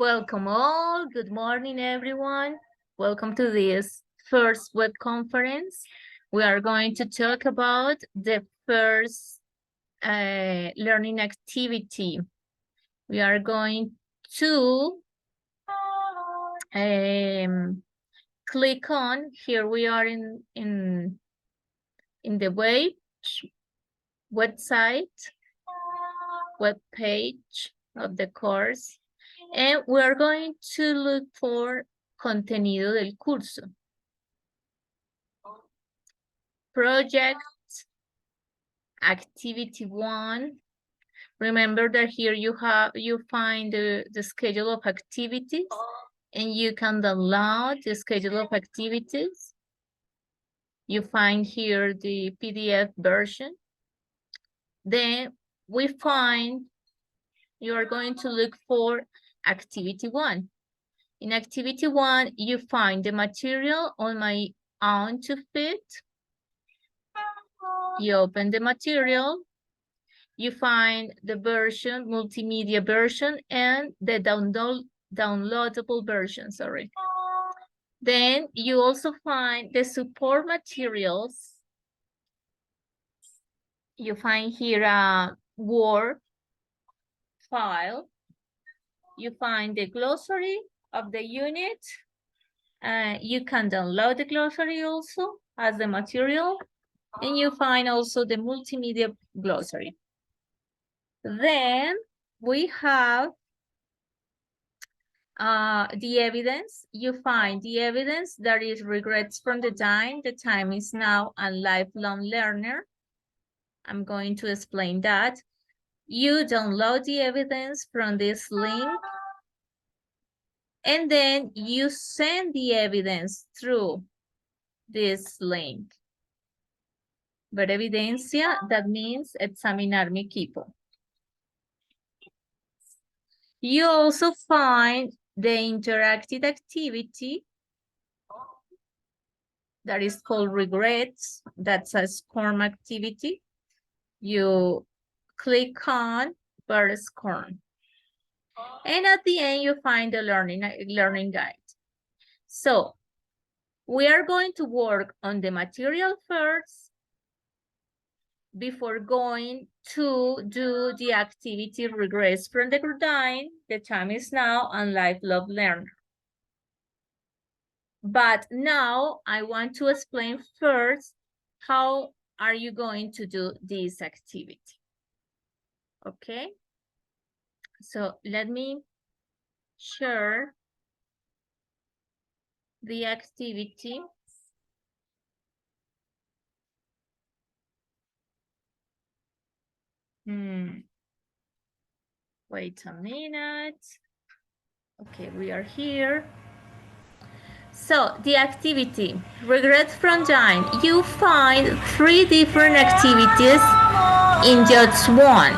Welcome all. Good morning, everyone. Welcome to this first web conference. We are going to talk about the first learning activity. We are going to click on, here we are in the website, web page of the course. And we are going to look for contenido del curso. Project, activity 1. Remember that here you find the schedule of activities, and you can download the schedule of activities. You find here the PDF version. Then you are going to look for activity 1. In activity 1, you find the material on my own to fit. You open the material. You find the version, multimedia version, and the downloadable version, sorry. Then you also find the support materials. You find here a Word file. You find the glossary of the unit. You can download the glossary also as the material. And you find also the multimedia glossary. Then we have the evidence. You find the evidence that is regrets from the time is now, and lifelong learner. I'm going to explain that. You download the evidence from this link, and then you send the evidence through this link. Ver evidencia, that means examinar mi equipo. You also find the interactive activity that is called regrets. That's a SCORM activity. You click on per SCORM. And at the end, you find the learning guide. So we are going to work on the material first before going to do the activity regress from the time is now, and lifelong learner. But now I want to explain first how are you going to do this activity. Okay, so let me share the activity. Wait a minute. Okay, we are here. So the activity, regret from time. You find 3 different activities in just one.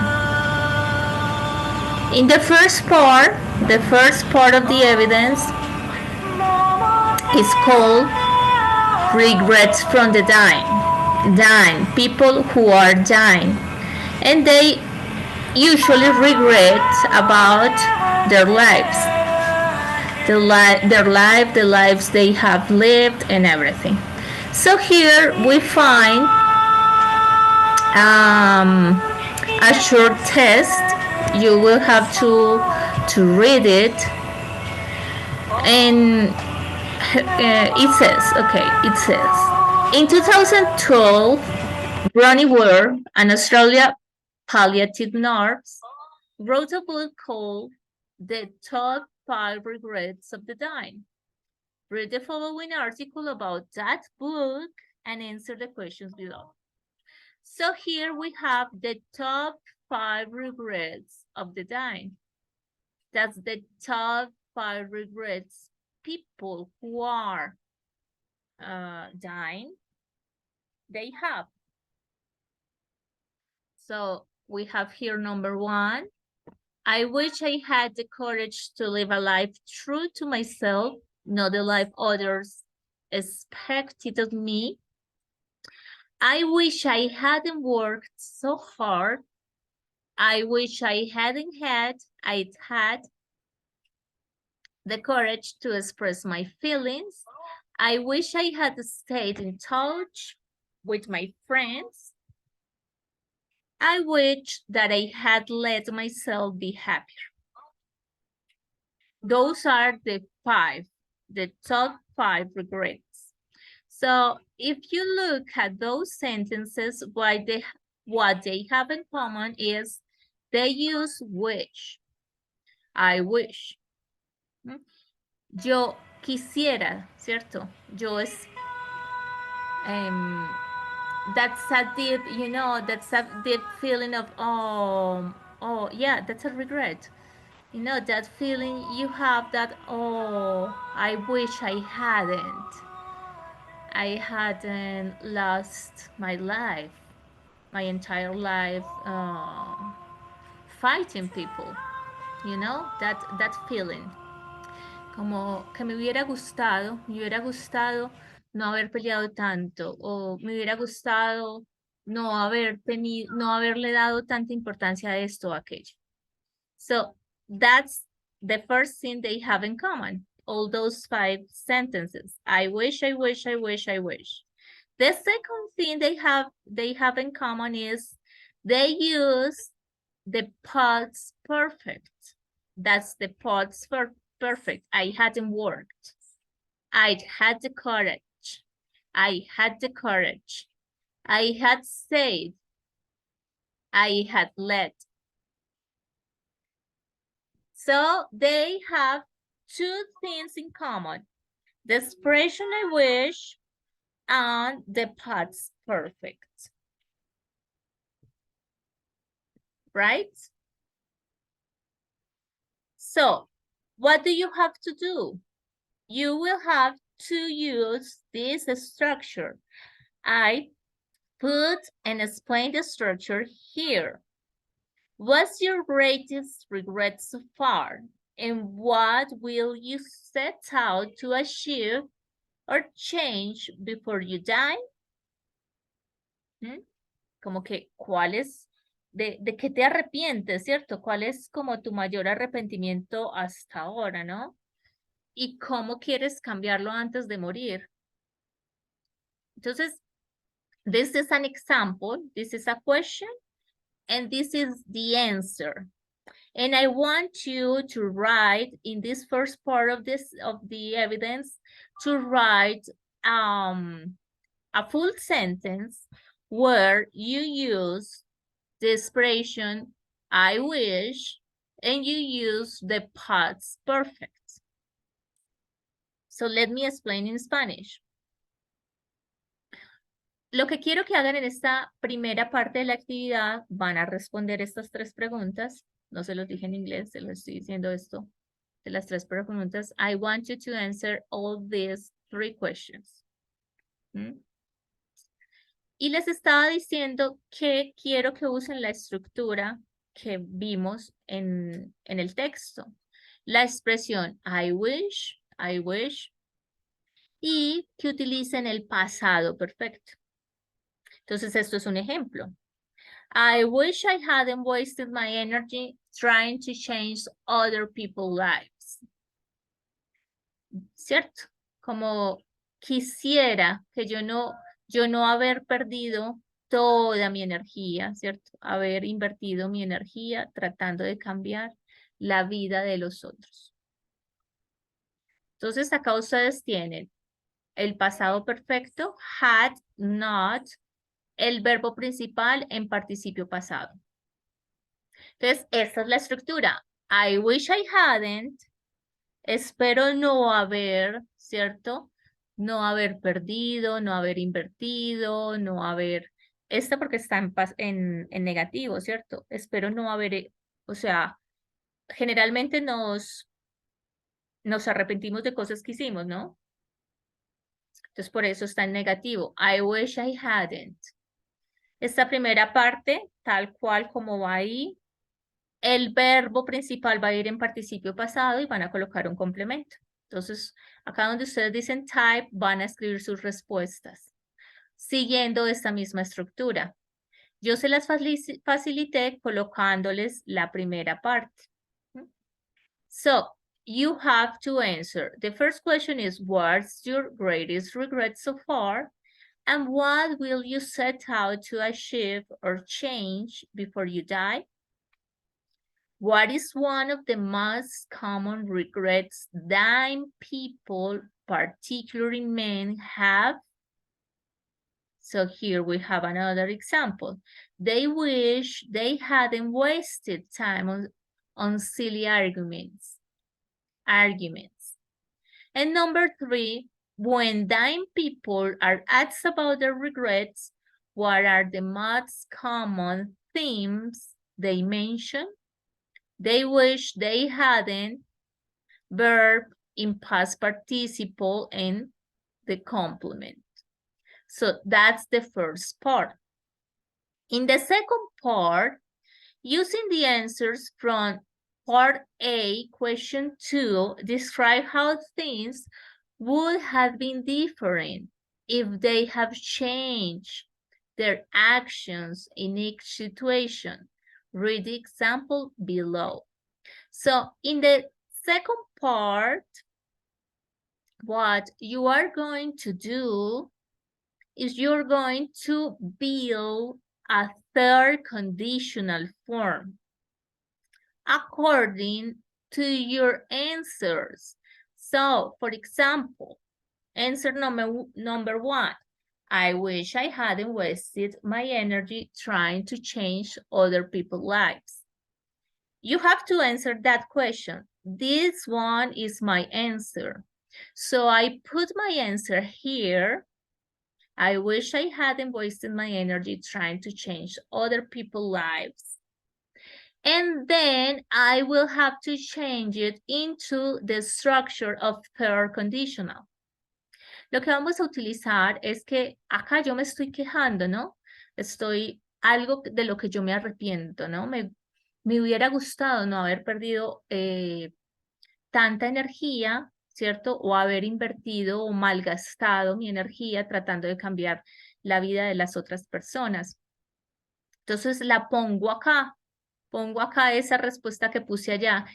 In the first part of the evidence is called regrets from the dying, people who are dying. And they usually regret about their lives. The lives they have lived and everything. So here we find a short test. You will have to read it. And it says, in 2012, Ronnie Ware, an Australian palliative nurse, wrote a book called The Top 5 Regrets of the Dying. Read the following article about that book and answer the questions below. So here we have the top 5 regrets of the dying. That's the top 5 regrets people who are dying, they have. So we have here number 1. I wish I had the courage to live a life true to myself, not the life others expected of me. I wish I hadn't worked so hard. I wish I'd had the courage to express my feelings. I wish I had stayed in touch with my friends. I wish that I had let myself be happier. Those are the top 5 regrets. So if you look at those sentences, what they have in common is they use wish. I wish. Yo quisiera, ¿cierto? Yo es, that's a deep, that's a deep feeling of, oh, yeah, that's a regret. That feeling you have that, oh, I wish I hadn't lost my life, my entire life, fighting people, that feeling. Como que me hubiera gustado no haber peleado tanto, o me hubiera gustado no haberle dado tanta importancia a esto o aquello. So that's the first thing they have in common, all those 5 sentences. I wish, I wish, I wish, I wish. The second thing they have in common is they use the past perfect. That's the past perfect. I hadn't worked. I had the courage. I had the courage. I had said. I had let. So they have 2 things in common. The expression I wish and the past perfect. Right? So what do you have to do? You will have to use this structure. I put and explain the structure here. What's your greatest regret so far? And what will you set out to achieve or change before you die? Como que, de qué te arrepientes, ¿cierto? ¿Cuál es como tu mayor arrepentimiento hasta ahora, no? Y cómo quieres cambiarlo antes de morir. Entonces, this is an example, this is a question, and this is the answer. And I want you to write in this first part of the evidence to write a full sentence where you use the expression I wish and you use the past perfect. So let me explain in Spanish. Lo que quiero que hagan en esta primera parte de la actividad, van a responder estas 3 preguntas. No se los dije en inglés, se los estoy diciendo esto. De las 3 preguntas, I want you to answer all these 3 questions. Y les estaba diciendo que quiero que usen la estructura que vimos en el texto. La expresión I wish, y que utilicen el pasado perfecto. Entonces, esto es un ejemplo. I wish I hadn't wasted my energy trying to change other people's lives. ¿Cierto? Como quisiera que yo no haber perdido toda mi energía, ¿cierto? Haber invertido mi energía tratando de cambiar la vida de los otros. Entonces, acá ustedes tienen el pasado perfecto, had, not, el verbo principal en participio pasado. Entonces, esta es la estructura. I wish I hadn't. Espero no haber, ¿cierto? No haber perdido, no haber invertido, no haber... Esta porque está en negativo, ¿cierto? Espero no haber... O sea, generalmente nos arrepentimos de cosas que hicimos, ¿no? Entonces, por eso está en negativo. I wish I hadn't. Esta primera parte, tal cual como va ahí, el verbo principal va a ir en participio pasado y van a colocar un complemento. Entonces, acá donde ustedes dicen type, van a escribir sus respuestas, siguiendo esta misma estructura. Yo se las facilité colocándoles la primera parte. So, you have to answer. The first question is, what's your greatest regret so far? And what will you set out to achieve or change before you die? What is one of the most common regrets dying people, particularly men, have? So here we have another example. They wish they hadn't wasted time on silly arguments. And number 3, when dying people are asked about their regrets, what are the most common themes they mention? They wish they hadn't, verb in past participle, and the complement. So that's the first part. In the second part, using the answers from part A, question 2, describe how things would have been different if they have changed their actions in each situation. Read the example below. So in the second part, what you are going to do is you're going to build a third conditional form according to your answers. So, for example, answer number 1, I wish I hadn't wasted my energy trying to change other people's lives. You have to answer that question. This one is my answer. So I put my answer here. I wish I hadn't wasted my energy trying to change other people's lives. And then I will have to change it into the structure of third conditional. Lo que vamos a utilizar es que acá yo me estoy quejando, ¿no? Estoy algo de lo que yo me arrepiento, ¿no? Me hubiera gustado no haber perdido tanta energía, ¿cierto? O haber invertido o malgastado mi energía tratando de cambiar la vida de las otras personas. Entonces la pongo acá esa respuesta que puse allá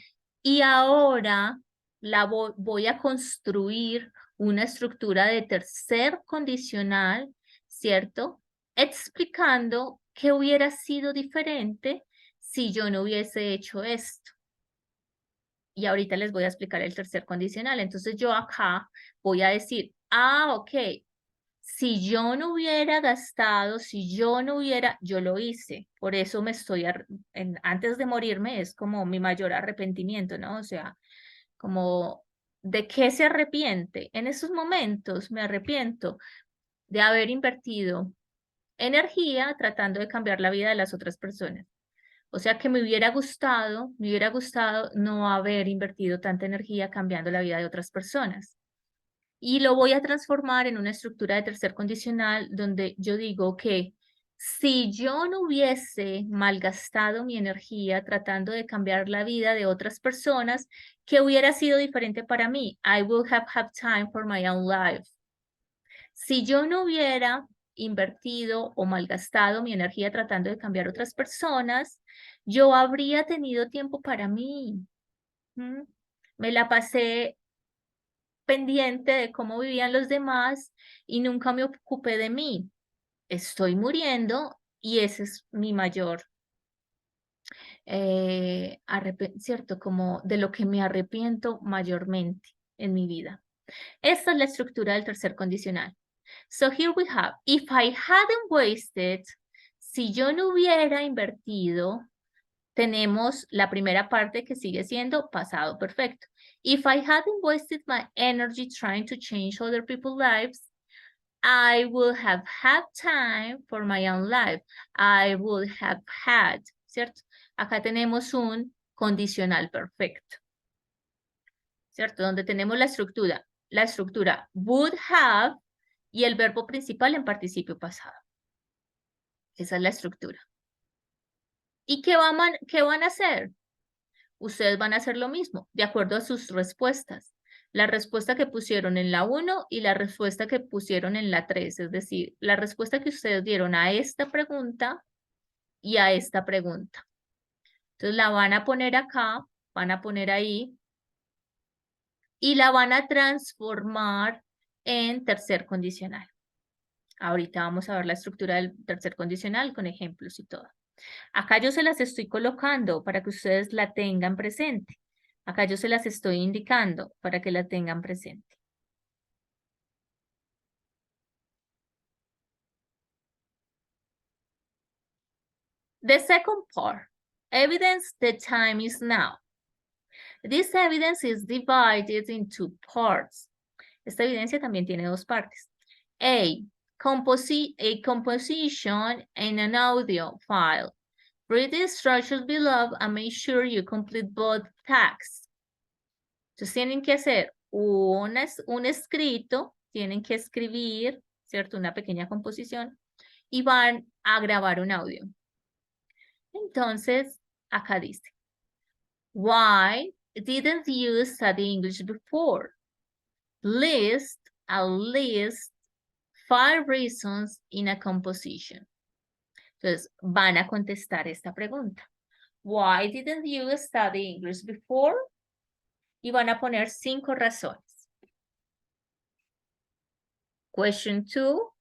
y ahora la voy a construir una estructura de tercer condicional, ¿cierto? Explicando qué hubiera sido diferente si yo no hubiese hecho esto. Y ahorita les voy a explicar el tercer condicional. Entonces yo acá voy a decir, ok, si yo no hubiera gastado, si yo no hubiera, yo lo hice. Por eso me estoy, antes de morirme es como mi mayor arrepentimiento, ¿no? O sea, como, ¿de qué se arrepiente? En esos momentos me arrepiento de haber invertido energía tratando de cambiar la vida de las otras personas. O sea que me hubiera gustado no haber invertido tanta energía cambiando la vida de otras personas. Y lo voy a transformar en una estructura de tercer condicional donde yo digo que si yo no hubiese malgastado mi energía tratando de cambiar la vida de otras personas, ¿qué hubiera sido diferente para mí? I would have had time for my own life. Si yo no hubiera invertido o malgastado mi energía tratando de cambiar otras personas, yo habría tenido tiempo para mí. Me la pasé pendiente de cómo vivían los demás y nunca me ocupé de mí. Estoy muriendo y ese es mi mayor, ¿cierto? Como de lo que me arrepiento mayormente en mi vida. Esta es la estructura del tercer condicional. So here we have, if I hadn't wasted, si yo no hubiera invertido, tenemos la primera parte que sigue siendo pasado perfecto. If I hadn't wasted my energy trying to change other people's lives, I would have had time for my own life. I would have had, ¿cierto? Acá tenemos un condicional perfecto, ¿cierto? Donde tenemos la estructura would have y el verbo principal en participio pasado. Esa es la estructura. ¿Y qué van a hacer? Ustedes van a hacer lo mismo, de acuerdo a sus respuestas. La respuesta que pusieron en la 1 y la respuesta que pusieron en la 3, es decir, la respuesta que ustedes dieron a esta pregunta y a esta pregunta. Entonces la van a poner acá, van a poner ahí y la van a transformar en tercer condicional. Ahorita vamos a ver la estructura del tercer condicional con ejemplos y todo. Acá yo se las estoy colocando para que ustedes la tengan presente. Acá yo se las estoy indicando para que la tengan presente. The second part, evidence the time is now. This evidence is divided into parts. Esta evidencia también tiene dos partes. A composition and an audio file. Read the instructions below and make sure you complete both tasks. Entonces tienen que hacer un escrito, tienen que escribir, ¿cierto? Una pequeña composición y van a grabar un audio. Entonces, acá dice, why didn't you study English before? List at least 5 reasons in a composition. Entonces, van a contestar esta pregunta. Why didn't you study English before? Y van a poner 5 razones. Question 2.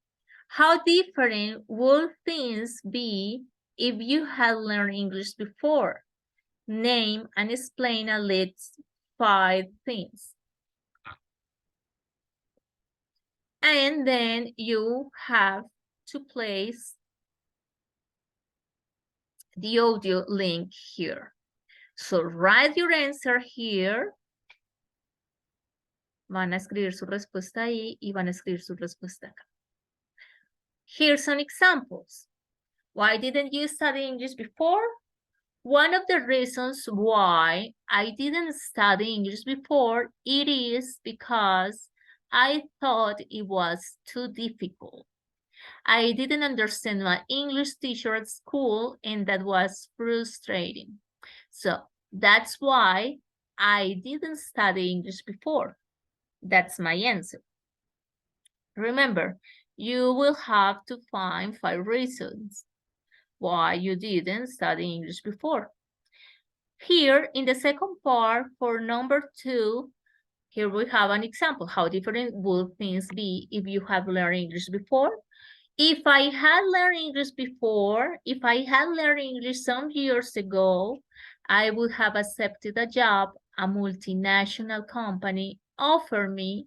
How different would things be if you had learned English before? Name and explain at least 5 things. And then you have to place the audio link here. So write your answer here. Van a escribir su respuesta ahí y van a escribir su respuesta acá. Here's some examples. Why didn't you study English before? One of the reasons why I didn't study English before, it is because I thought it was too difficult. I didn't understand my English teacher at school, and that was frustrating. So that's why I didn't study English before. That's my answer. Remember, you will have to find 5 reasons why you didn't study English before. Here, in the second part, for number 2, here we have an example. How different would things be if you have learned English before? If I had learned English before, if I had learned English some years ago, I would have accepted a job a multinational company offered me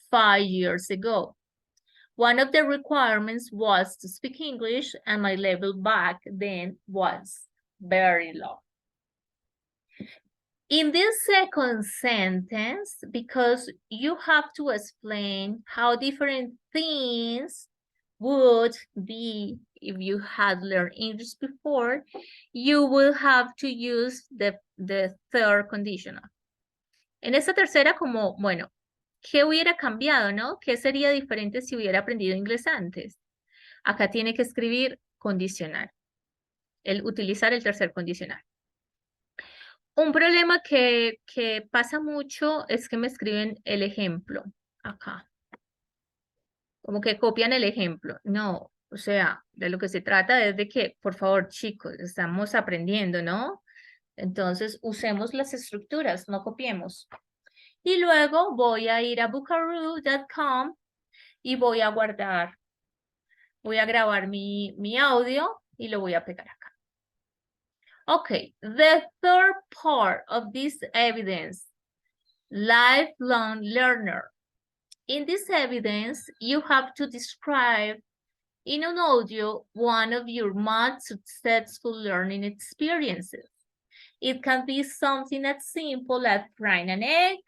5 years ago. One of the requirements was to speak English, and my level back then was very low. In this second sentence, because you have to explain how different things would be if you had learned English before, you will have to use the third conditional. En esta tercera, como, bueno, ¿qué hubiera cambiado, no? ¿Qué sería diferente si hubiera aprendido inglés antes? Acá tiene que escribir condicional. Utilizar el tercer condicional. Un problema que pasa mucho es que me escriben el ejemplo acá. Como que copian el ejemplo. No, o sea, de lo que se trata es de que, por favor, chicos, estamos aprendiendo, ¿no? Entonces, usemos las estructuras, no copiemos. Y luego voy a ir a bookaroo.com y voy a guardar, voy a grabar mi audio y lo voy a pegar acá. Okay, the third part of this evidence, lifelong learner. In this evidence, you have to describe in an audio one of your most successful learning experiences. It can be something as simple as frying an egg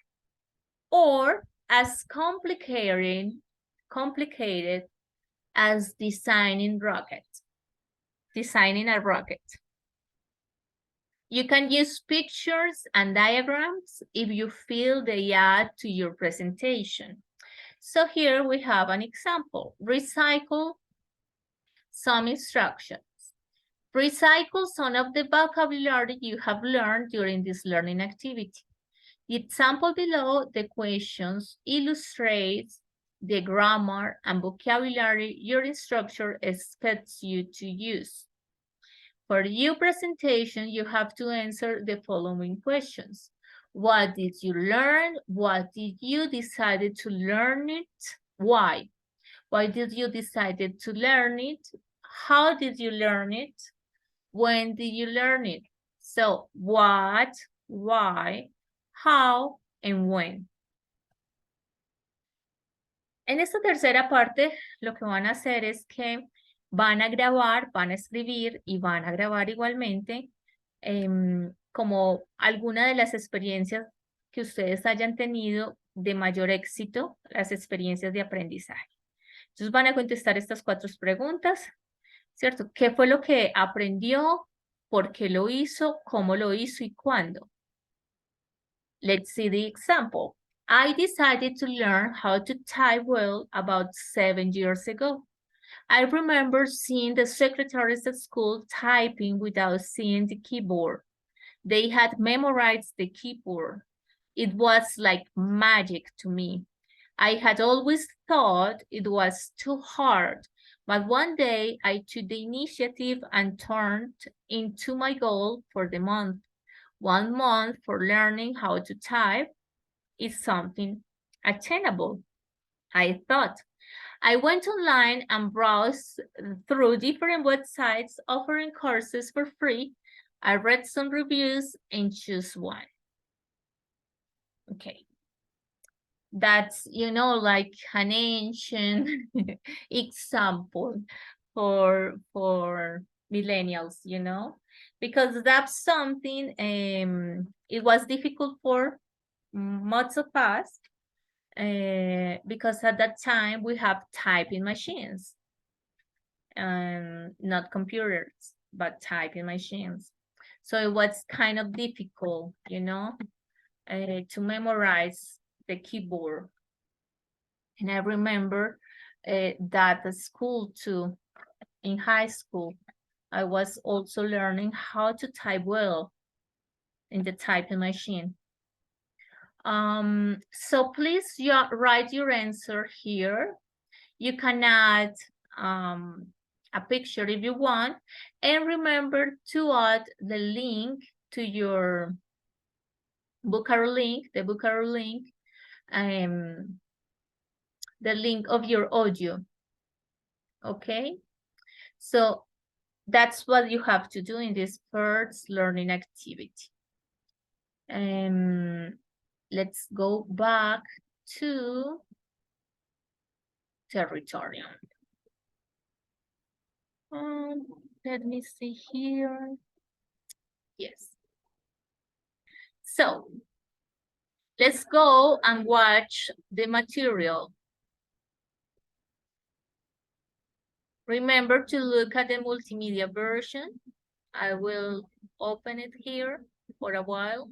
or as complicated as designing a rocket. You can use pictures and diagrams if you feel they add to your presentation. So here we have an example. Recycle some instructions. Recycle some of the vocabulary you have learned during this learning activity. The example below the questions illustrates the grammar and vocabulary your instructor expects you to use. For your presentation, you have to answer the following questions. What did you learn? What did you decided to learn it? Why? Why did you decided to learn it? How did you learn it? When did you learn it? So what, why, how, and when. En esta tercera parte, lo que van a hacer es que van a grabar, van a escribir y van a grabar igualmente como alguna de las experiencias que ustedes hayan tenido de mayor éxito, las experiencias de aprendizaje. Entonces van a contestar estas 4 preguntas, ¿cierto? ¿Qué fue lo que aprendió? ¿Por qué lo hizo? ¿Cómo lo hizo? ¿Y cuándo? Let's see the example. I decided to learn how to type well about 7 years ago. I remember seeing the secretaries at school typing without seeing the keyboard. They had memorized the keyboard. It was like magic to me. I had always thought it was too hard, but one day I took the initiative and turned into my goal for the month. 1 month for learning how to type is something attainable, I thought. I went online and browsed through different websites offering courses for free. I read some reviews and chose one. Okay. That's, you know, like an ancient example for millennials, you know, because that's something it was difficult for most of us because at that time we have typing machines, not computers, but typing machines. So it was kind of difficult, you know, to memorize the keyboard. And I remember that at school too, in high school, I was also learning how to type well in the typing machine. So please write your answer here. You can add a picture if you want, and remember to add the link to your Bookaro link, the Bookaro link, the link of your audio. Okay, so that's what you have to do in this first learning activity. Let's go back to territorium. Let me see here. Yes. So let's go and watch the material. Remember to look at the multimedia version. I will open it here for a while,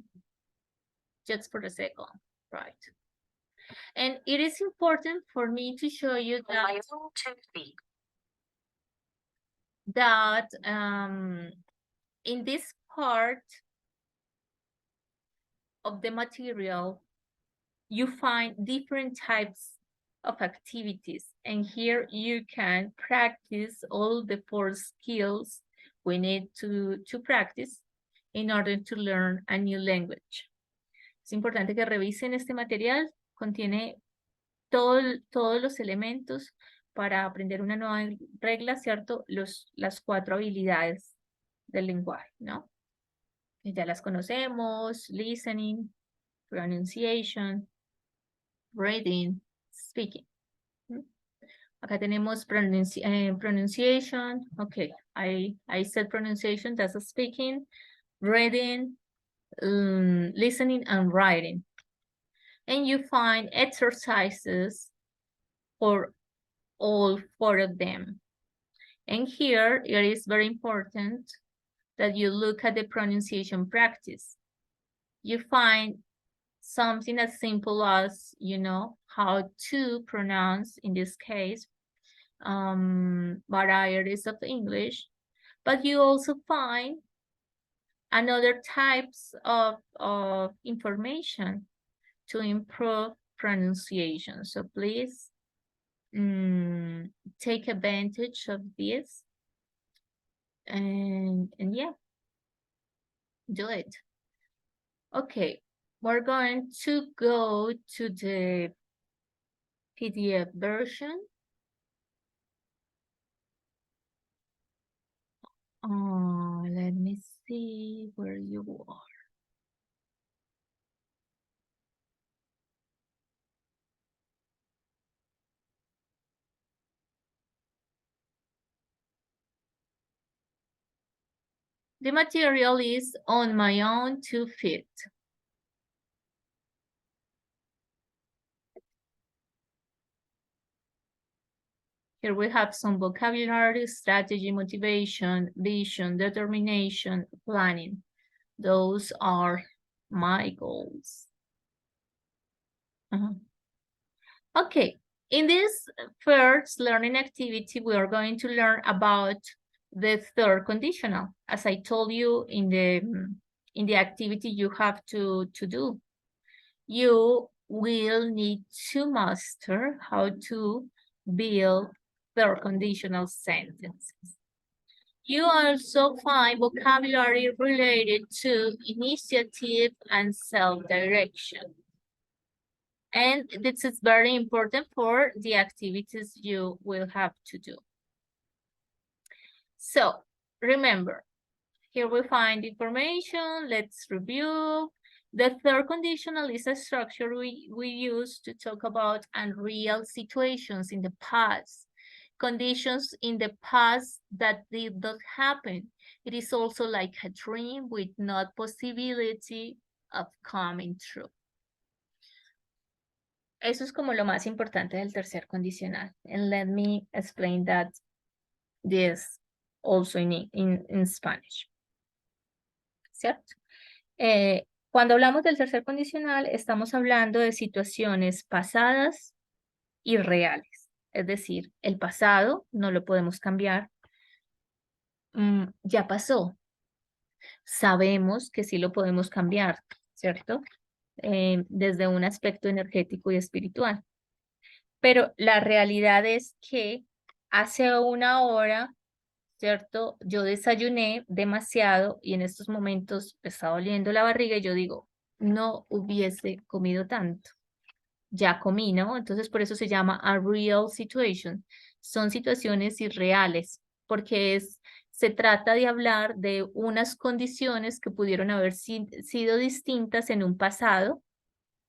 just for a second, right? And it is important for me to show you that in this part of the material, you find different types of activities. And here you can practice all the 4 skills we need to practice in order to learn a new language. Es importante que revisen este material, contiene todos los elementos para aprender una nueva regla, ¿cierto? Las 4 habilidades del lenguaje, ¿no? Ya las conocemos: listening, pronunciation, reading, speaking. Acá tenemos pronunciation. Okay, I said pronunciation, that's speaking, reading, listening, and writing. And you find exercises for all 4 of them. And here it is very important that you look at the pronunciation practice. You find something as simple as, you know, how to pronounce, in this case, varieties of English, but you also find another types of information to improve pronunciation. So please take advantage of this and yeah, do it. Okay, we're going to go to the PDF version. Let me see where you are. The material is on my own 2 feet. Here we have some vocabulary, strategy, motivation, vision, determination, planning. Those are my goals. Okay, in this first learning activity, we are going to learn about the third conditional. As I told you in the activity you have to do. You will need to master how to build third conditional sentences. You also find vocabulary related to initiative and self-direction. And this is very important for the activities you will have to do. So remember, here we find information. Let's review. The third conditional is a structure we use to talk about unreal situations in the past, conditions in the past that did not happen. It is also like a dream with no possibility of coming true. Eso es como lo más importante del tercer condicional. And let me explain that this also in Spanish. ¿Cierto? Cuando hablamos del tercer condicional, estamos hablando de situaciones pasadas y reales. Es decir, el pasado no lo podemos cambiar. Ya pasó. Sabemos que sí lo podemos cambiar, ¿cierto? Desde un aspecto energético y espiritual. Pero la realidad es que hace una hora, ¿cierto? Yo desayuné demasiado y en estos momentos me está doliendo la barriga y yo digo, no hubiese comido tanto. Ya comí, ¿no? Entonces por eso se llama a real situation. Son situaciones irreales porque se trata de hablar de unas condiciones que pudieron haber sido distintas en un pasado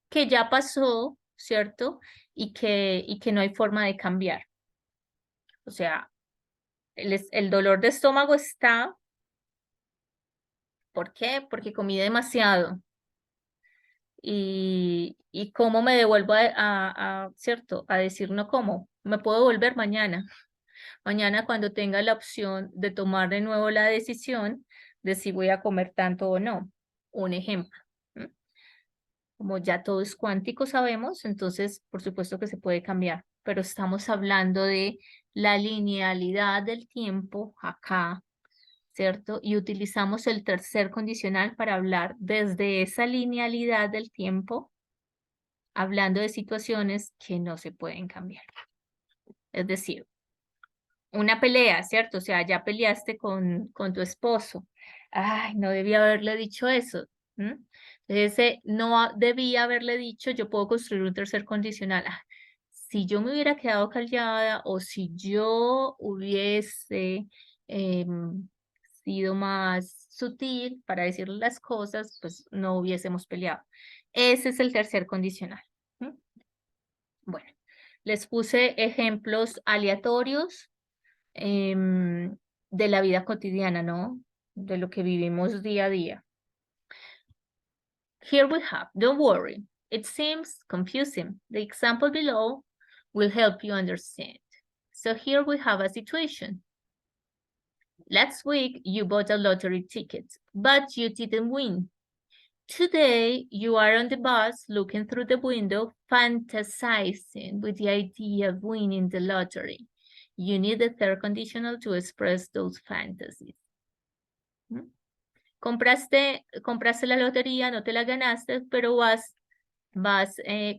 que ya pasó, ¿cierto? Y que no hay forma de cambiar. O sea, el dolor de estómago está. ¿Por qué? Porque comí demasiado. Y cómo me devuelvo ¿cierto? A decir no como. Me puedo volver mañana. Mañana cuando tenga la opción de tomar de nuevo la decisión de si voy a comer tanto o no. Un ejemplo. Como ya todo es cuántico, sabemos, entonces por supuesto que se puede cambiar, pero estamos hablando de la linealidad del tiempo acá, ¿cierto? Y utilizamos el tercer condicional para hablar desde esa linealidad del tiempo, hablando de situaciones que no se pueden cambiar. Es decir, una pelea, ¿cierto? O sea, ya peleaste con tu esposo. Ay, no debía haberle dicho eso. Entonces, no debía haberle dicho, yo puedo construir un tercer condicional. Si yo me hubiera quedado callada o si yo hubiese sido más sutil para decirle las cosas, pues no hubiésemos peleado. Ese es el tercer condicional. Bueno, les puse ejemplos aleatorios de la vida cotidiana, ¿no? De lo que vivimos día a día. Here we have, don't worry, it seems confusing. The example below will help you understand. So here we have a situation. Last week, you bought a lottery ticket, but you didn't win. Today, you are on the bus looking through the window, fantasizing with the idea of winning the lottery. You need the third conditional to express those fantasies. Compraste la lotería, no te la ganaste, pero vas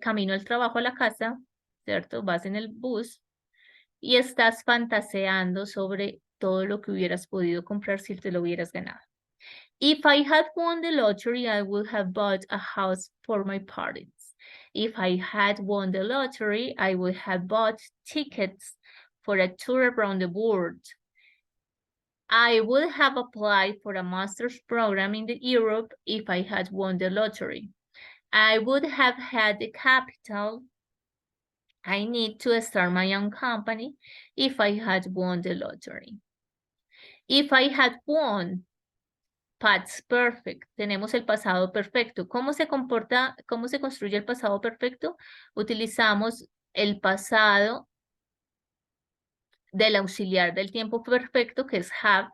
camino al trabajo, a la casa, ¿cierto? Vas en el bus y estás fantaseando sobre todo lo que hubieras podido comprar si te lo hubieras ganado. If I had won the lottery, I would have bought a house for my parents. If I had won the lottery, I would have bought tickets for a tour around the world. I would have applied for a master's program in Europe if I had won the lottery. I would have had the capital I need to start my own company if I had won the lottery. If I had won, past perfect. Tenemos el pasado perfecto. ¿Cómo se comporta, cómo se construye el pasado perfecto? Utilizamos el pasado del auxiliar del tiempo perfecto, que es have,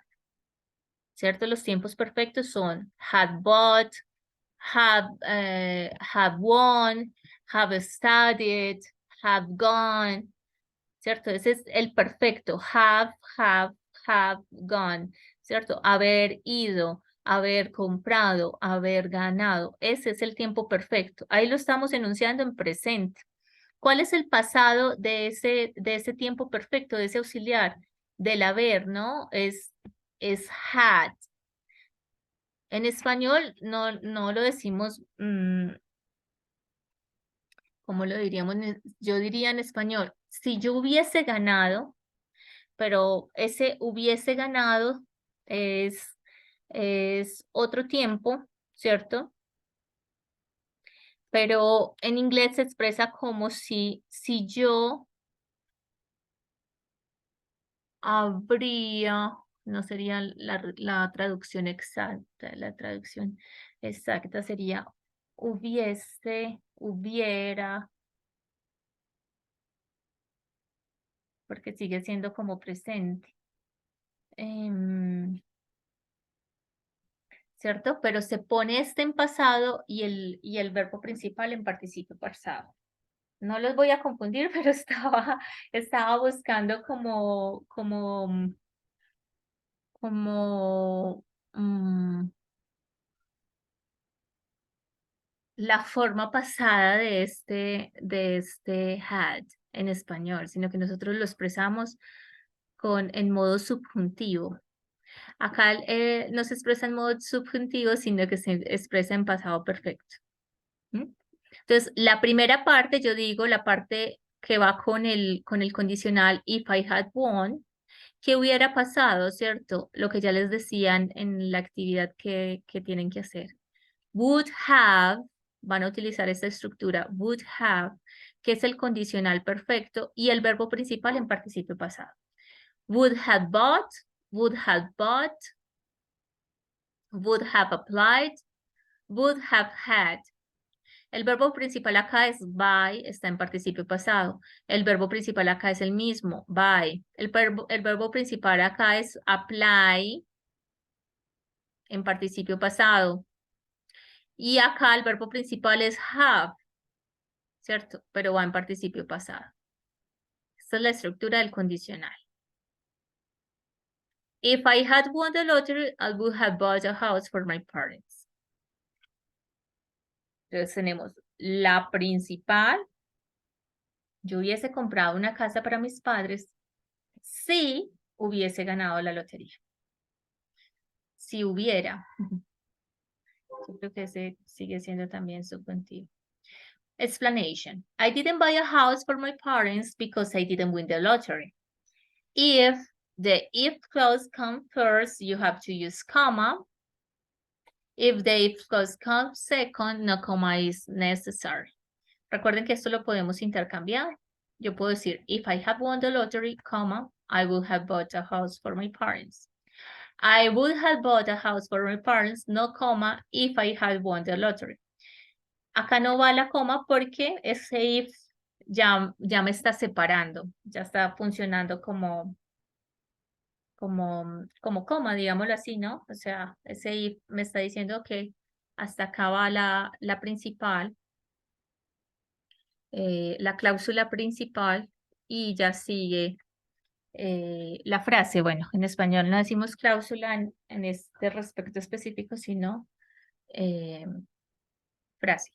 ¿cierto? Los tiempos perfectos son had bought, have won, have studied, have gone, ¿cierto? Ese es el perfecto. Have gone, ¿cierto? Haber ido, haber comprado, haber ganado. Ese es el tiempo perfecto. Ahí lo estamos enunciando en presente. ¿Cuál es el pasado de ese tiempo perfecto, de ese auxiliar? Del haber, ¿no? Es had. En español no lo decimos, ¿cómo lo diríamos? Yo diría en español, si yo hubiese ganado, pero ese hubiese ganado es otro tiempo, ¿cierto? Pero en inglés se expresa como si yo habría, no sería la traducción exacta, la traducción exacta sería hubiese, hubiera, porque sigue siendo como presente. ¿Cierto? Pero se pone este en pasado y el verbo principal en participio pasado. No los voy a confundir, pero estaba buscando como la forma pasada de este had en español, sino que nosotros lo expresamos en modo subjuntivo. Acá no se expresa en modo subjuntivo, sino que se expresa en pasado perfecto. ¿Mm? Entonces, la primera parte, yo digo, la parte que va con el condicional if I had won, ¿qué hubiera pasado, cierto? Lo que ya les decían en la actividad que tienen que hacer. Would have, van a utilizar esta estructura, would have, que es el condicional perfecto, y el verbo principal en participio pasado. Would have bought, would have bought, would have applied, would have had. El verbo principal acá es buy, está en participio pasado. El verbo principal acá es el mismo, buy. El verbo principal acá es apply, en participio pasado. Y acá el verbo principal es have, ¿cierto? Pero va en participio pasado. Esta es la estructura del condicional. If I had won the lottery, I would have bought a house for my parents. Entonces tenemos la principal. Yo hubiese comprado una casa para mis padres si hubiese ganado la lotería. Si hubiera. Yo creo que ese sigue siendo también subjuntivo. Explanation. I didn't buy a house for my parents because I didn't win the lottery. If the if clause comes first, you have to use comma. If the if clause comes second, no comma is necessary. Recuerden que esto lo podemos intercambiar. Yo puedo decir, if I have won the lottery, comma, I would have bought a house for my parents. I would have bought a house for my parents, no comma, if I had won the lottery. Acá no va la coma porque ese if ya me está separando, ya está funcionando como coma, digámoslo así, ¿no? O sea, ese if me está diciendo que hasta acá va la principal, la cláusula principal y ya sigue la frase. Bueno, en español no decimos cláusula en este respecto específico, sino frase.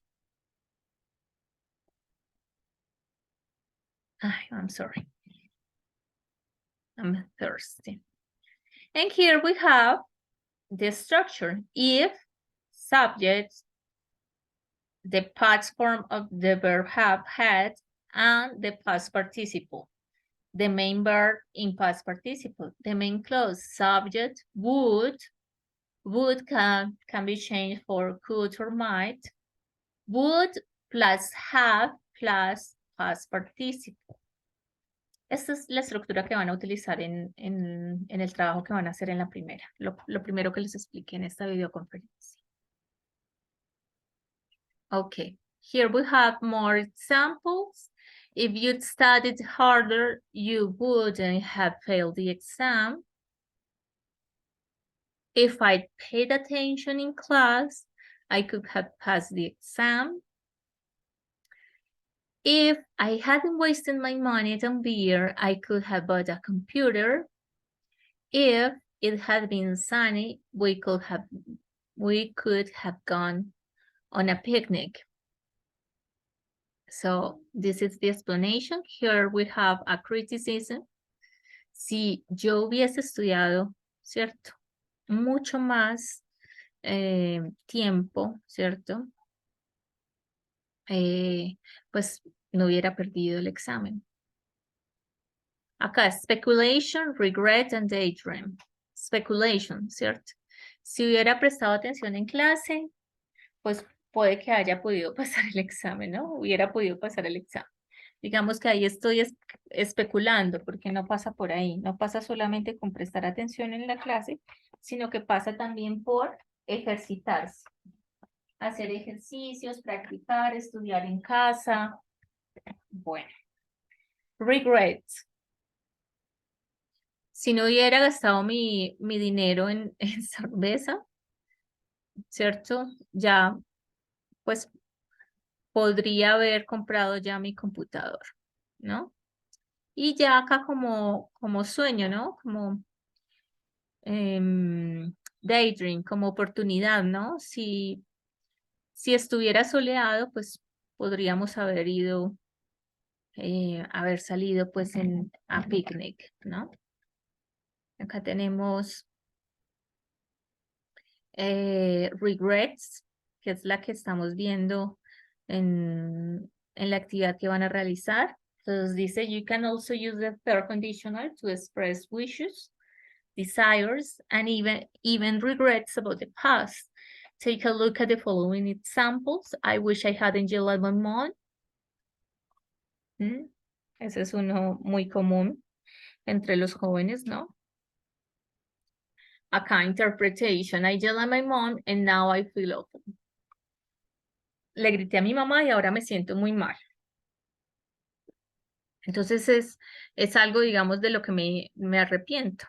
Ay, I'm sorry. I'm thirsty. And here we have the structure. If subject, the past form of the verb have, had, and the past participle. The main verb in past participle. The main clause, subject, would can be changed for could or might. Would plus have plus past participle. Esta es la estructura que van a utilizar en el trabajo que van a hacer en la primera. Lo primero que les expliqué en esta videoconferencia. Okay, here we have more examples. If you'd studied harder, you wouldn't have failed the exam. If I paid attention in class, I could have passed the exam. If I hadn't wasted my money on beer, I could have bought a computer. If it had been sunny, we could have gone on a picnic. So this is the explanation. Here we have a criticism. Si yo hubiese estudiado, ¿cierto? Mucho más tiempo, ¿cierto? Pues no hubiera perdido el examen. Acá, speculation, regret, and daydream. Speculation, ¿cierto? Si hubiera prestado atención en clase, pues puede que haya podido pasar el examen, ¿no? Hubiera podido pasar el examen. Digamos que ahí estoy especulando, porque no pasa por ahí. No pasa solamente con prestar atención en la clase, sino que pasa también por ejercitarse. Hacer ejercicios, practicar, estudiar en casa. Bueno. Regrets. Si no hubiera gastado mi dinero en cerveza, ¿cierto? Ya, pues, podría haber comprado ya mi computador, ¿no? Y ya acá como sueño, ¿no? Como daydream, como oportunidad, ¿no? Si estuviera soleado, pues podríamos haber ido, haber salido pues a picnic, ¿no? Acá tenemos regrets, que es la que estamos viendo en la actividad que van a realizar. Entonces dice, you can also use the third conditional to express wishes, desires, and even regrets about the past. Take a look at the following examples. I wish I hadn't yelled at my mom. Ese es uno muy común entre los jóvenes, ¿no? Acá, interpretation. I yelled at my mom and now I feel awful. Le grité a mi mamá y ahora me siento muy mal. Entonces es algo, digamos, de lo que me arrepiento.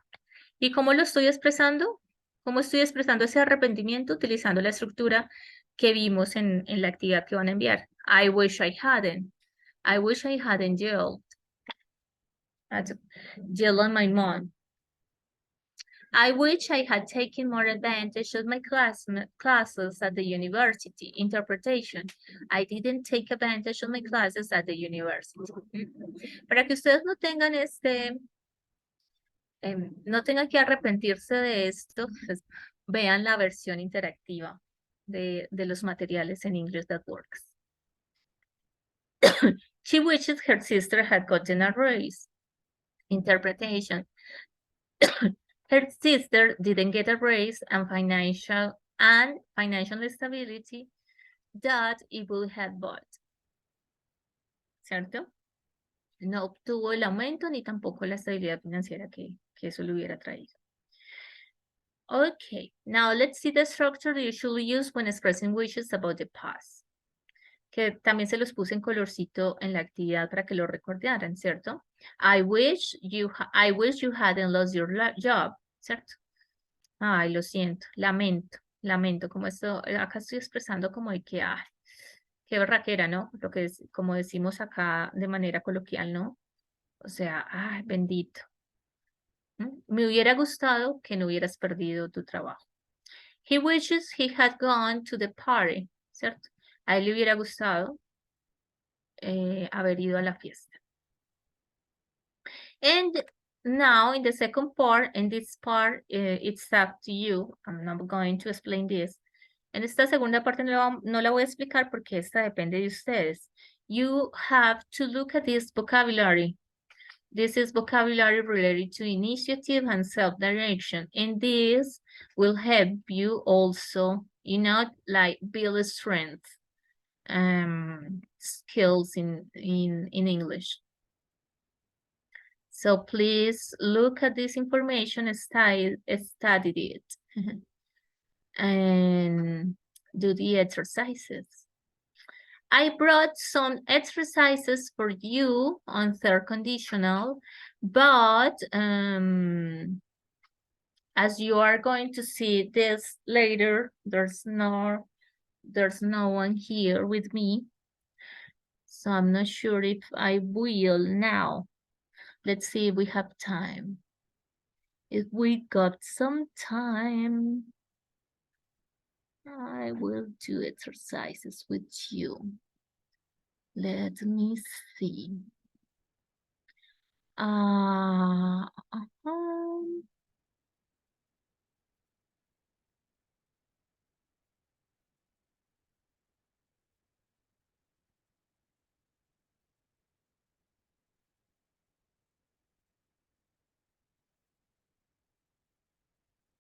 ¿Y cómo lo estoy expresando? ¿Cómo estoy expresando ese arrepentimiento? Utilizando la estructura que vimos en la actividad que van a enviar. I wish I hadn't. I wish I hadn't yelled. Yelled at my mom. I wish I had taken more advantage of my classes at the university. Interpretation. I didn't take advantage of my classes at the university. Para que ustedes no tengan no tengan que arrepentirse de esto, pues, vean la versión interactiva de los materiales en English That Works. She wishes her sister had gotten a raise. Interpretation. Her sister didn't get a raise and financial stability that it would have bought. ¿Cierto? No obtuvo el aumento ni tampoco la estabilidad financiera que eso le hubiera traído. Okay, now let's see the structure usually used when expressing wishes about the past. Que también se los puse en colorcito en la actividad para que lo recordaran, ¿cierto? I wish you hadn't lost your job, ¿cierto? Ay, lo siento, lamento, como esto, acá estoy expresando como de que, qué berraquera, ¿no? Lo que es, como decimos acá de manera coloquial, ¿no? O sea, ay, bendito. Me hubiera gustado que no hubieras perdido tu trabajo. He wishes he had gone to the party, ¿cierto? A él le hubiera gustado haber ido a la fiesta. And Now, in the second part, in this part, it's up to you. I'm not going to explain this. En esta segunda parte no la voy a explicar porque esta depende de ustedes. You have to look at this vocabulary. This is vocabulary related to initiative and self-direction. And this will help you also, you know, like build strength, skills in English. So please look at this information, study it, and do the exercises. I brought some exercises for you on third conditional, but as you are going to see this later, there's no one here with me. So I'm not sure if I will now. Let's see if we have time. If we got some time, I will do exercises with you. Let me see.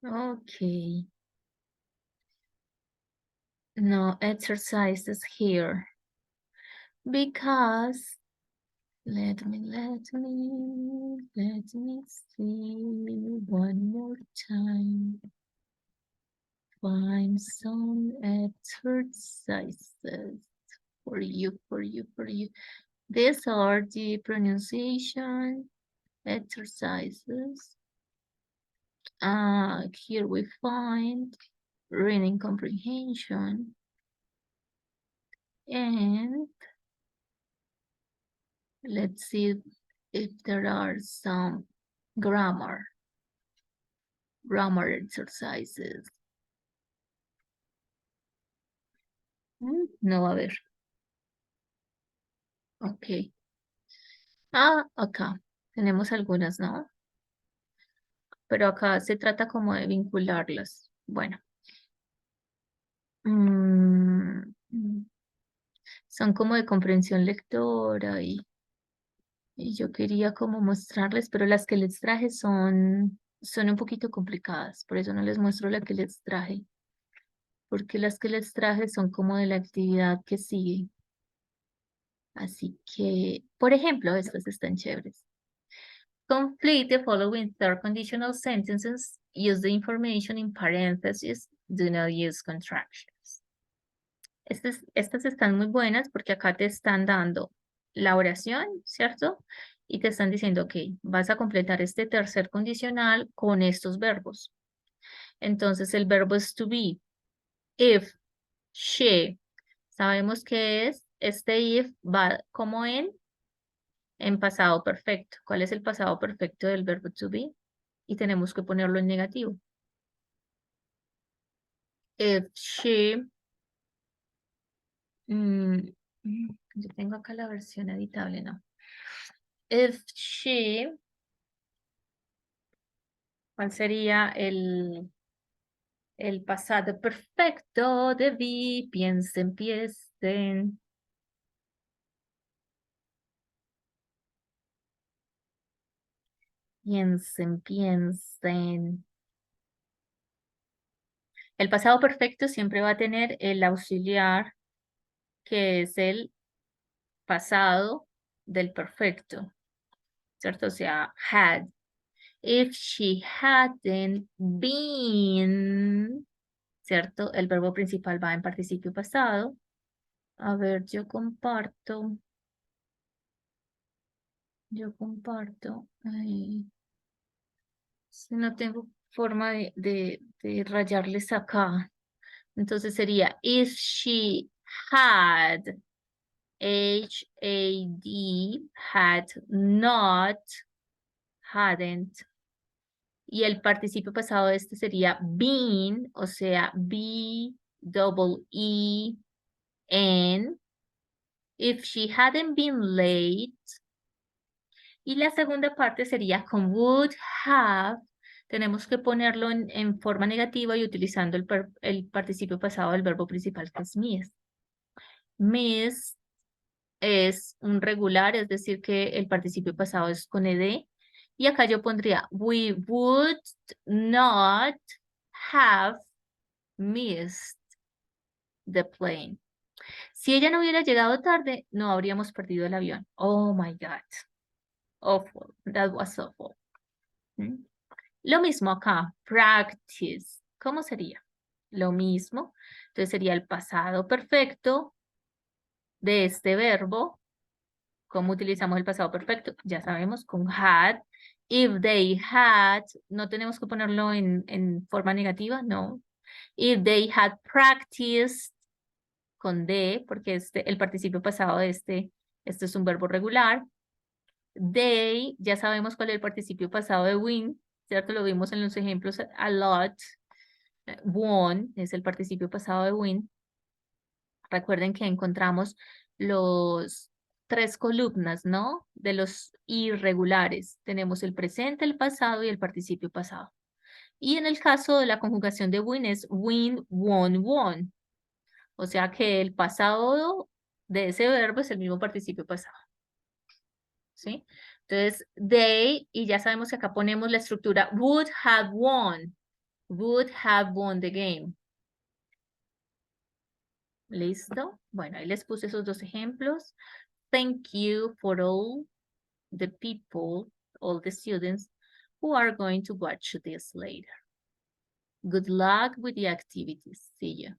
Okay. No exercises here because let me see one more time. Find some exercises for you. These are the pronunciation exercises. Here we find reading comprehension and let's see if there are some grammar exercises. No, a ver. Ok. Acá tenemos algunas, ¿no? Pero acá se trata como de vincularlas. Bueno. Son como de comprensión lectora y yo quería como mostrarles, pero las que les traje son un poquito complicadas, por eso no les muestro la que les traje, porque las que les traje son como de la actividad que sigue. Así que, por ejemplo, estas están chéveres. Complete the following third conditional sentences. Use the information in parentheses. Do not use contractions. Estas están muy buenas porque acá te están dando la oración, ¿cierto? Y te están diciendo, ok, vas a completar este tercer condicional con estos verbos. Entonces, el verbo es to be. If, she. Sabemos que es, este if va como en pasado perfecto. ¿Cuál es el pasado perfecto del verbo to be? Y tenemos que ponerlo en negativo. If she, yo tengo acá la versión editable, ¿no? If she, ¿cuál sería el pasado perfecto de be? Piensen. Piensen. El pasado perfecto siempre va a tener el auxiliar, que es el pasado del perfecto, ¿cierto? O sea, had. If she hadn't been, ¿cierto? El verbo principal va en participio pasado. A ver, yo comparto. No tengo forma de rayarles acá. Entonces sería, if she had, H-A-D, had not, hadn't. Y el participio pasado de este sería been, o sea, B-double-E-N. If she hadn't been late, Y la segunda parte sería con would have. Tenemos que ponerlo en forma negativa y utilizando el participio pasado del verbo principal, que es miss. Miss es un regular, es decir, que el participio pasado es con ed. Y acá yo pondría, we would not have missed the plane. Si ella no hubiera llegado tarde, no habríamos perdido el avión. Oh my God. Awful. That was awful. ¿Mm? Lo mismo acá. Practice. ¿Cómo sería? Lo mismo. Entonces sería el pasado perfecto de este verbo. ¿Cómo utilizamos el pasado perfecto? Ya sabemos, con had. If they had, no tenemos que ponerlo en forma negativa, no. If they had practiced, con de, porque el participio pasado de este es un verbo regular. They, ya sabemos cuál es el participio pasado de win, ¿cierto? Lo vimos en los ejemplos a lot. Won es el participio pasado de win. Recuerden que encontramos los 3 columnas, ¿no? De los irregulares. Tenemos el presente, el pasado y el participio pasado. Y en el caso de la conjugación de win es win, won, won. O sea que el pasado de ese verbo es el mismo participio pasado. ¿Sí? Entonces, they, y ya sabemos que acá ponemos la estructura would have won. Would have won the game. ¿Listo? Bueno, ahí les puse esos 2 ejemplos. Thank you for all the people, all the students who are going to watch this later. Good luck with the activities. See you.